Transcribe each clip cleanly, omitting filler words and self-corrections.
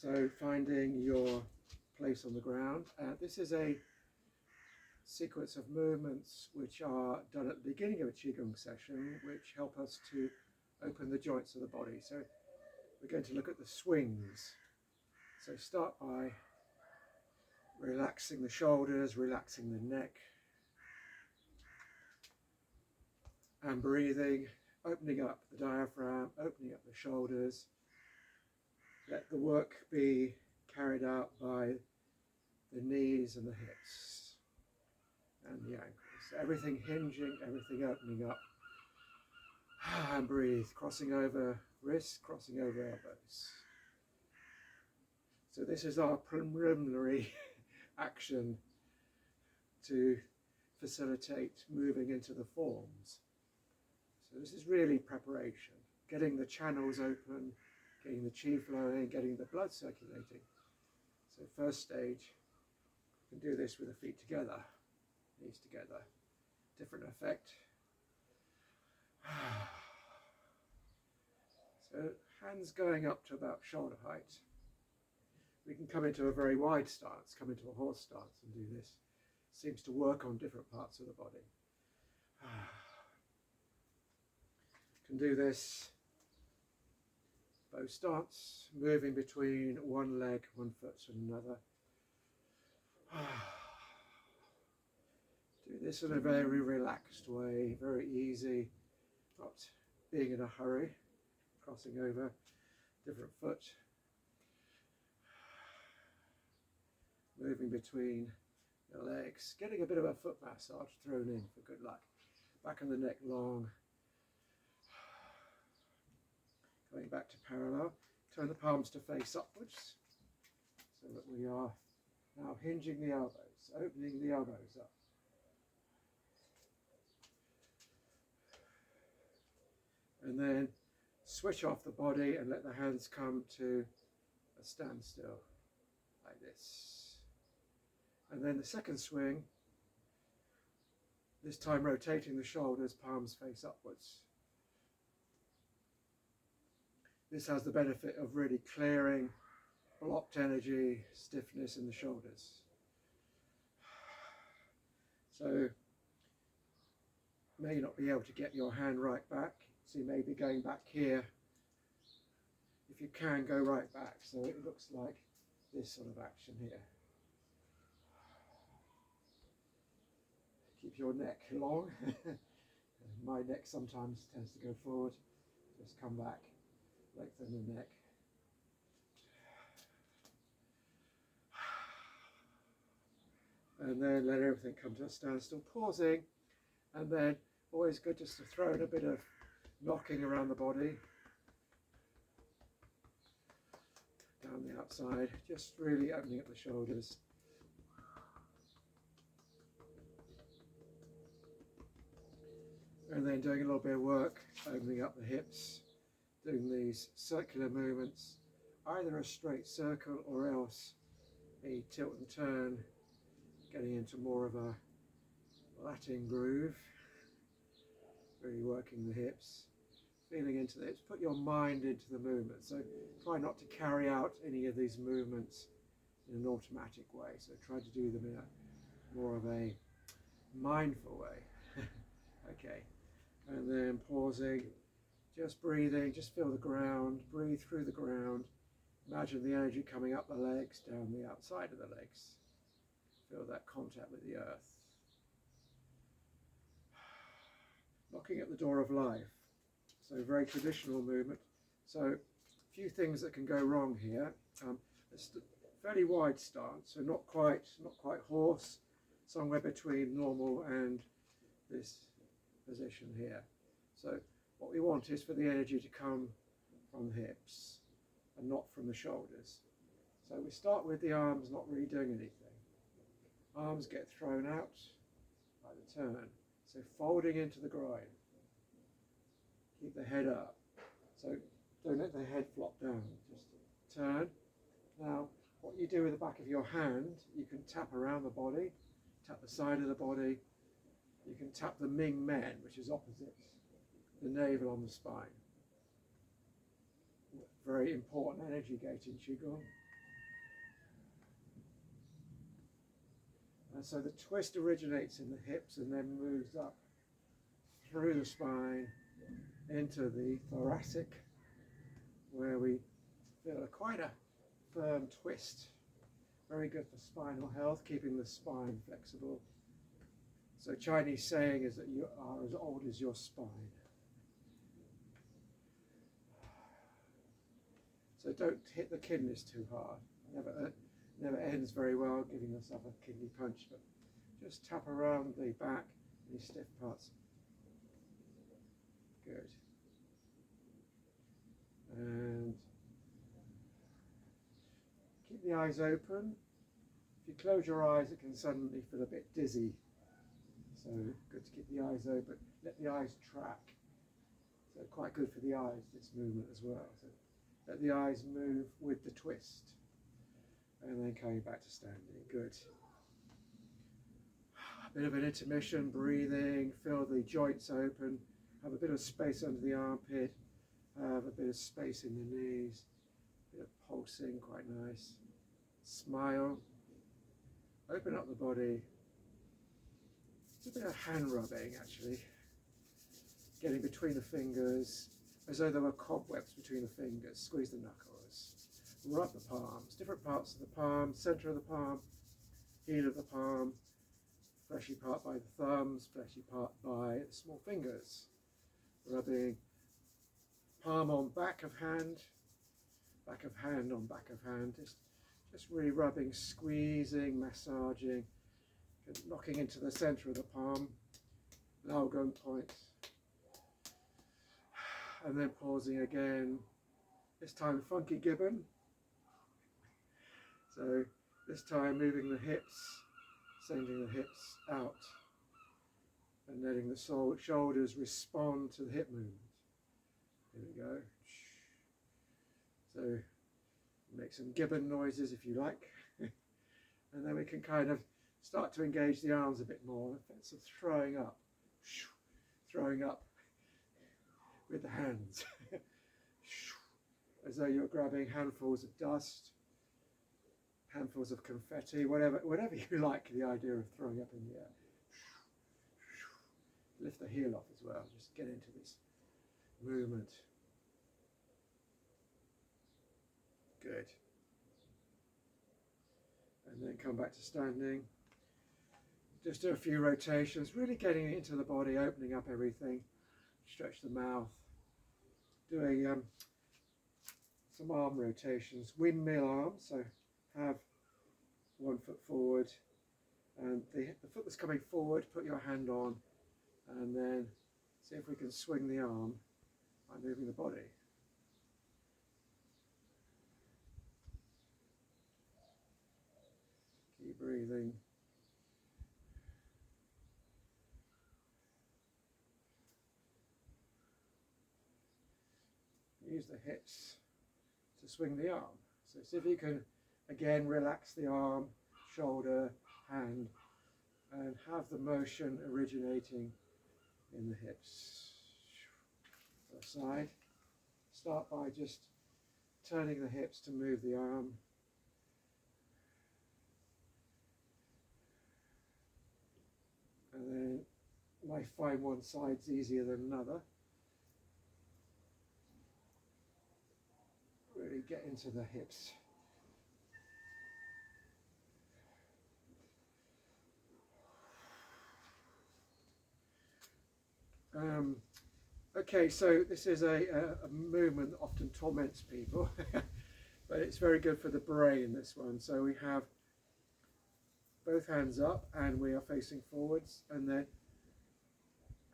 So finding your place on the ground. This is a sequence of movements which are done at the beginning of a Qigong session, which help us to open the joints of the body. So we're going to look at the swings. So start by relaxing the shoulders, relaxing the neck, and breathing, opening up the diaphragm, opening up the shoulders. Let the work be carried out by the knees and the hips and the ankles. Everything hinging, everything opening up. And breathe, crossing over wrists, crossing over elbows. So this is our preliminary action to facilitate moving into the forms. So this is really preparation, getting the channels open, getting the chi flowing, getting the blood circulating. So first stage, you can do this with the feet together, knees together, different effect. So hands going up to about shoulder height. We can come into a very wide stance, come into a horse stance and do this. Seems to work on different parts of the body. Can do this bow stance, moving between one leg, one foot and another. Do this in a very relaxed way, very easy, not being in a hurry, crossing over different foot, moving between the legs, getting a bit of a foot massage thrown in for good luck. Back of the neck long. Going back to parallel. Turn the palms to face upwards so that we are now hinging the elbows, opening the elbows up. And then switch off the body and let the hands come to a standstill like this. And then the second swing, this time rotating the shoulders, palms face upwards. This has the benefit of really clearing blocked energy, stiffness in the shoulders. So may not be able to get your hand right back, so you may be going back here. If you can, go right back, so it looks like this sort of action here. Keep your neck long. My neck sometimes tends to go forward. Just come back, lengthen the neck. And then let everything come to a standstill, pausing, and then always good just to throw in a bit of knocking around the body, down the outside, just really opening up the shoulders. And then doing a little bit of work, opening up the hips, doing these circular movements, either a straight circle or else a tilt and turn, getting into more of a Latin groove, really working the hips, feeling into the hips. Put your mind into the movement, so try not to carry out any of these movements in an automatic way, so try to do them in a more of a mindful way. Okay, and then pausing, just breathing, just feel the ground, breathe through the ground, imagine the energy coming up the legs, down the outside of the legs, feel that contact with the earth. Knocking at the door of life, so very traditional movement. So a few things that can go wrong here. It's a fairly wide stance, so not quite horse, somewhere between normal and this position here. So what we want is for the energy to come from the hips and not from the shoulders. So we start with the arms not really doing anything. Arms get thrown out by the turn. So folding into the groin. Keep the head up. So don't let the head flop down. Just turn. Now, what you do with the back of your hand, you can tap around the body, tap the side of the body. You can tap the Ming Men, which is opposite the navel on the spine. Very important energy gate in Qigong. And so the twist originates in the hips and then moves up through the spine into the thoracic, where we feel quite a firm twist. Very good for spinal health, keeping the spine flexible. So Chinese saying is that you are as old as your spine. So don't hit the kidneys too hard. Never ends very well, giving yourself a kidney punch, but just tap around the back, any stiff parts. Good. And keep the eyes open. If you close your eyes, it can suddenly feel a bit dizzy. So good to keep the eyes open. Let the eyes track. So quite good for the eyes, this movement as well. So let the eyes move with the twist. And then coming back to standing. Good. A bit of an intermission, breathing, feel the joints open, have a bit of space under the armpit, have a bit of space in the knees, a bit of pulsing, quite nice. Smile, open up the body. It's a bit of hand rubbing actually, getting between the fingers, as though there were cobwebs between the fingers. Squeeze the knuckles. Rub the palms, different parts of the palm, center of the palm, heel of the palm, fleshy part by the thumbs, fleshy part by the small fingers. Rubbing palm on back of hand on back of hand, just really rubbing, squeezing, massaging, knocking into the center of the palm, Laogang point, and then pausing again, this time funky gibbon. So this time moving the hips, sending the hips out and letting the shoulders respond to the hip movement. Here we go. So make some gibbon noises if you like. And then we can kind of start to engage the arms a bit more. So throwing up with the hands. As though you're grabbing handfuls of dust, handfuls of confetti, whatever you like, the idea of throwing up in the air. Lift the heel off as well, just get into this movement. Good. And then come back to standing. Just do a few rotations, really getting into the body, opening up everything. Stretch the mouth. Doing some arm rotations, windmill arms, so have one foot forward and the foot that's coming forward, put your hand on and then see if we can swing the arm by moving the body. Keep breathing. Use the hips to swing the arm. So see if you can again relax the arm, shoulder, hand, and have the motion originating in the hips. First side. Start by just turning the hips to move the arm. And then you might find one side's easier than another. Really get into the hips. Okay, so this is a movement that often torments people, but it's very good for the brain, this one. So we have both hands up and we are facing forwards, and then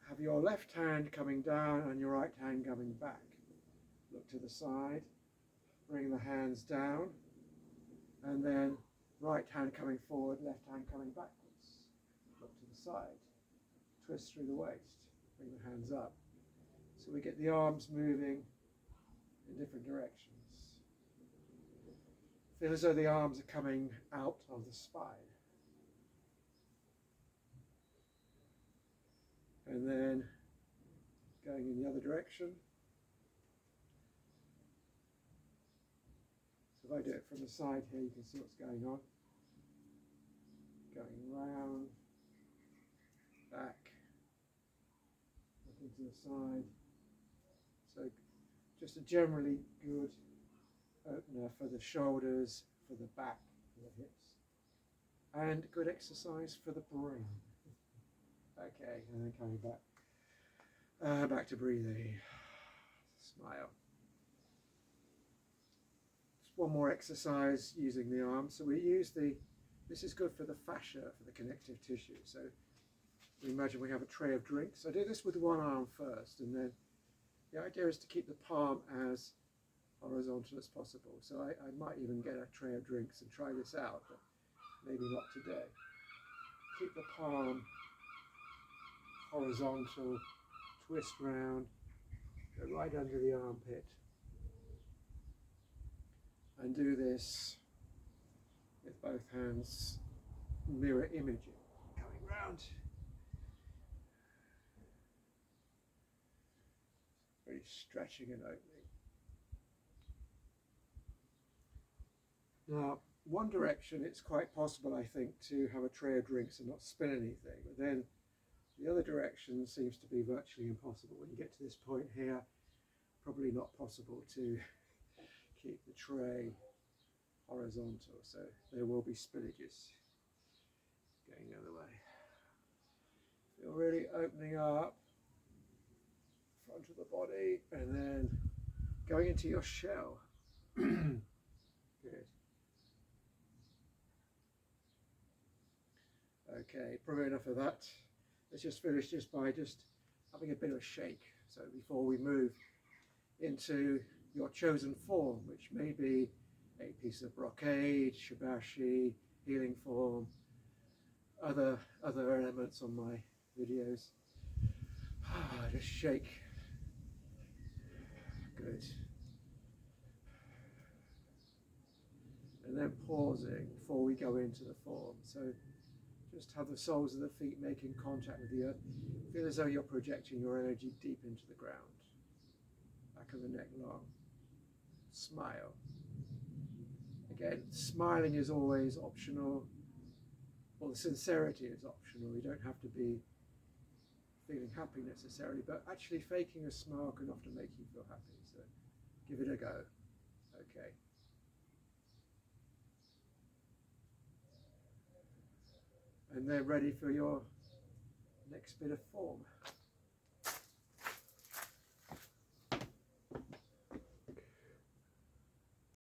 have your left hand coming down and your right hand coming back. Look to the side, bring the hands down, and then right hand coming forward, left hand coming backwards. Look to the side, twist through the waist, bring the hands up. So we get the arms moving in different directions. Feel as though the arms are coming out of the spine. And then going in the other direction. So if I do it from the side here, you can see what's going on. going round, back, looking to the side. So just a generally good opener for the shoulders, for the back, for the hips, and good exercise for the brain. Okay, and then coming back, back to breathing. Smile. Just one more exercise using the arms. So we use this is good for the fascia, for the connective tissue. So we imagine we have a tray of drinks. I do this with one arm first, and then the idea is to keep the palm as horizontal as possible. So I might even get a tray of drinks and try this out, but maybe not today. Keep the palm horizontal, twist round, go right under the armpit, and do this with both hands, mirror imaging, going round. Very stretching and opening. Now, one direction, it's quite possible, I think, to have a tray of drinks and not spill anything, but then the other direction seems to be virtually impossible. When you get to this point here, probably not possible to keep the tray horizontal, so there will be spillages going the other way. Feel really opening up front of the body and then going into your shell. Good. Okay, probably enough of that. Let's just finish just by having a bit of a shake. So before we move into your chosen form, which may be a piece of brocade, shibashi, healing form, other elements on my videos. Just shake. Good. And then pausing before we go into the form. So just have the soles of the feet making contact with the earth. Feel as though you're projecting your energy deep into the ground. Back of the neck long. Smile. Again, smiling is always optional. Well, the sincerity is optional. You don't have to be feeling happy necessarily, but actually faking a smile can often make you feel happy. So give it a go. Okay. And then ready for your next bit of form.